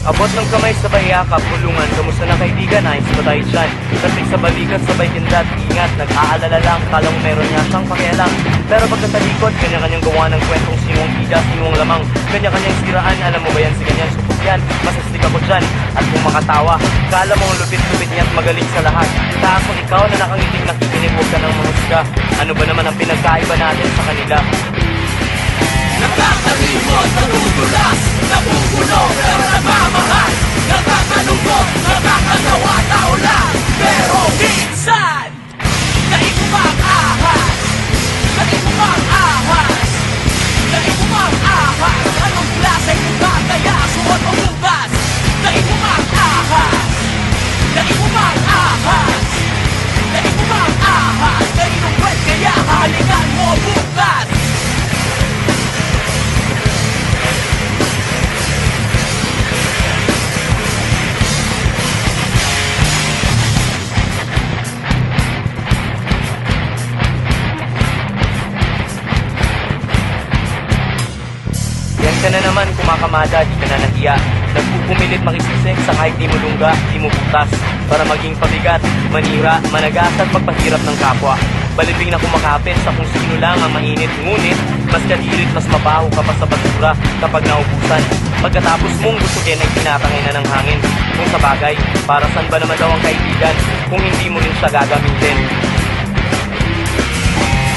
Abot ng kamay sabay yakap, bulungan. Kamusta na kaibigan? Ayos ba tayo dyan? Kasig sa balikat, sabay kindat, ingat. Nag-aalala lang, kala mo meron nga siyang pakialam. Pero pagkatalikod, kanya-kanyang gawa ng kwentong sinuwang ida, sinuwang lamang. Kanya-kanyang siraan, alam mo ba yan si ganyan? Supot yan, masastig ako dyan. At kung makatawa, kala mo ang lupit-lupit niya at magaling sa lahat. Kung ikaw na nakangiting nakikinig, huwag ka ng mahusga. Ano ba naman ang pinagkaiba natin sa kanila? Nakakalimot, nagugulas, nabubulo, pero nagmamahal. Nakakalungkot, nakakatawa, tao lang. Pero minsan, naipumang ahas. Naipumang ahas. Naipumang ahas. Anong klase mukha kaya suot o bukas? Naipumang ahas. Naipumang ahas. Naipumang ahas. Kaninong kwet kaya halikan mo bukas? Ka na naman kumakamada, di ka na nahiya. Nagpupumilit makisisik sa kahit di mo lungga, di mo butas. Para maging pabigat, manira, managas at magpahirap ng kapwa. Balibing na kumakapit sa kung sino lang ang mainit. Ngunit, mas kadirit, mas mabaho ka pa sa basura kapag naubusan. Pagkatapos mong gusugin ay tinatangay na ng hangin. Kung sa bagay, para saan ba naman daw ang kaibigan kung hindi mo rin siya gagamitin?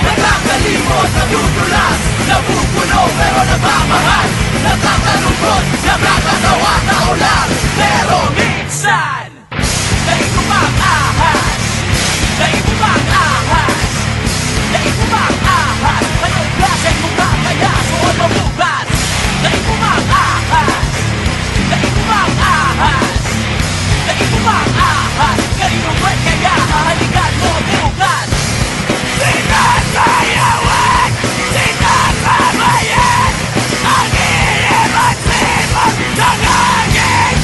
Nakakalimot, nadudulas, nabubulo, pero nagmamahal. Nakakalungkot, nakakatawa, tao lang. Pero minsan, naipumang ahas. Naipumang ahas. Naipumang ahas. Anong klase mukha kaya suot mo bukas? Naipumang ahas. Naipumang ahas. Naipumang ahas. Kaninong kwet kaya hahalikan mo bukas? Sinasayawin, sinasamayan, ang ilim at sipag ng hangin.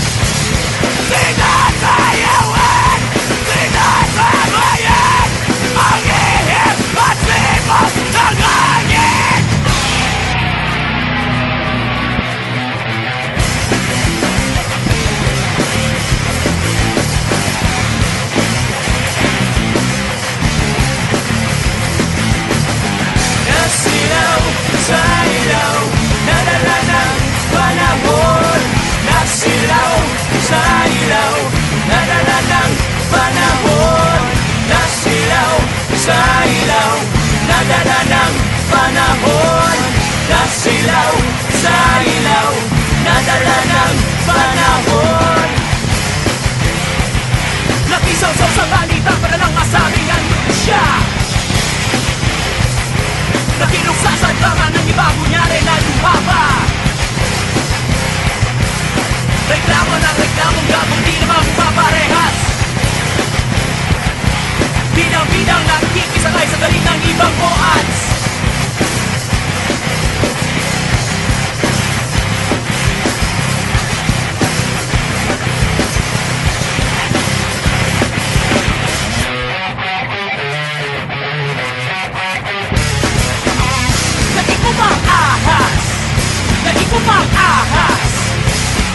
Sinasayawin, sinasamayan, ang ilim at sipag ng hangin. Nasilaw sa ilaw, nadala ng panahon. Nasilaw sa ilaw, nadala ng panahon. Nasilaw sa ilaw, nadala ng panahon. Nasilaw sa ilaw, nadala ng panahon. Nakisaw-saw sa balita para lang masabing andun siya. Nakiluksa sa drama ng iba, kunyari na luha. Reklamo ng reklamong gabong di naman maparehas. Bidang-bidang nakikisakay sa galit ng ibang oats. Naipumang ahas. Naipumang ahas.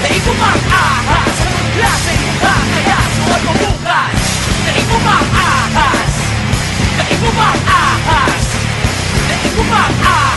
Naipumang ahas. Anong klase mukha kaya suot mo bukas? Naipumang ahas. Naipumang ahas. Naipumang ahas.